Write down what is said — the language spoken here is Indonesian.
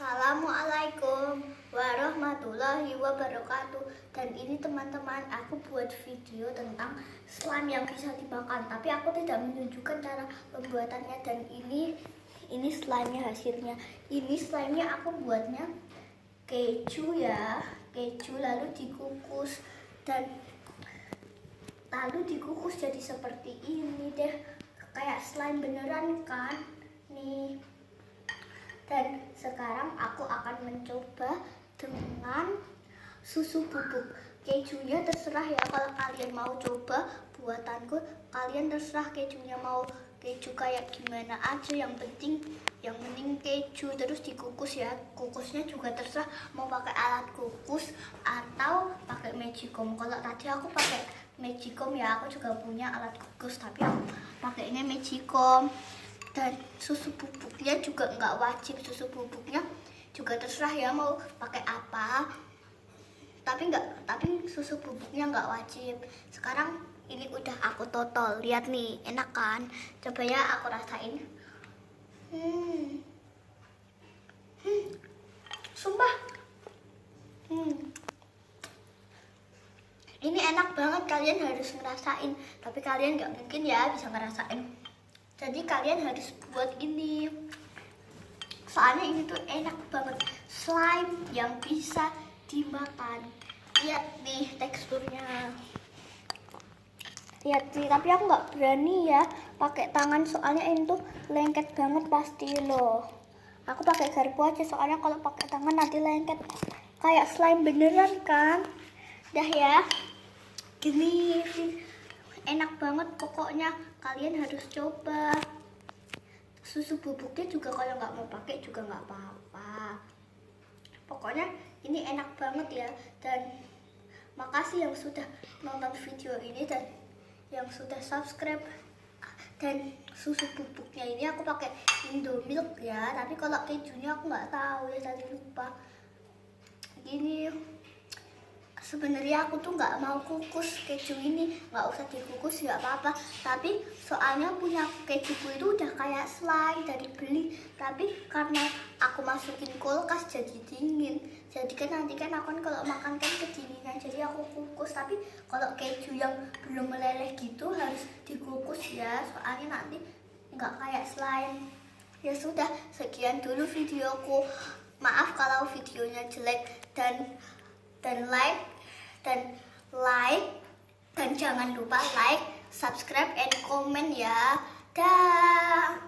Assalamualaikum warahmatullahi wabarakatuh. Dan ini teman-teman, aku buat video tentang slime yang bisa dimakan. Tapi aku tidak menunjukkan cara pembuatannya. Dan ini slime-nya hasilnya. Ini slime-nya aku buatnya keju ya. Keju lalu dikukus jadi seperti ini deh. Kayak slime beneran kan? Nih. Dan sekarang aku akan mencoba dengan susu bubuk. Kejunya terserah ya, kalau kalian mau coba buatanku, kalian terserah kejunya mau keju kayak gimana aja, yang penting keju terus dikukus ya. Kukusnya juga terserah mau pakai alat kukus atau pakai magicom. Kalau tadi aku pakai magicom ya, aku juga punya alat kukus tapi aku pakainya magicom. Dan susu bubuknya juga nggak wajib, susu bubuknya juga terserah ya mau pakai apa. Tapi susu bubuknya nggak wajib. Sekarang ini udah aku totol, lihat nih, enak kan? Coba ya aku rasain. Sumpah. Ini enak banget, kalian harus ngerasain. Tapi kalian nggak mungkin ya bisa ngerasain. Jadi kalian harus buat ini. Soalnya ini tuh enak banget. Slime yang bisa dimakan. Lihat nih teksturnya. Lihat sih, tapi aku nggak berani ya pakai tangan soalnya ini tuh lengket banget pasti loh. Aku pakai garpu aja soalnya kalau pakai tangan nanti lengket. Kayak slime beneran kan? Dah ya. Gini sih. Enak banget pokoknya, kalian harus coba. Susu bubuknya juga kalau nggak mau pakai juga nggak apa-apa. Pokoknya ini enak banget ya. Dan makasih yang sudah nonton video ini dan yang sudah subscribe. Dan susu bubuknya ini aku pakai Indomilk ya, tapi kalau kejunya aku nggak tahu ya, tadi lupa. Gini, sebenarnya aku tuh nggak mau kukus keju ini, nggak usah dikukus nggak apa-apa. Tapi soalnya punya kejuku itu udah kayak slime dari beli. Tapi karena aku masukin kulkas jadi dingin. Jadi kan nanti kan aku kalau makan kan kedinginan. Jadi aku kukus. Tapi kalau keju yang belum meleleh gitu harus dikukus ya. Soalnya nanti nggak kayak slime. Ya sudah, sekian dulu videoku. Maaf kalau videonya jelek dan like dan jangan lupa like, subscribe, and comment ya. Dah.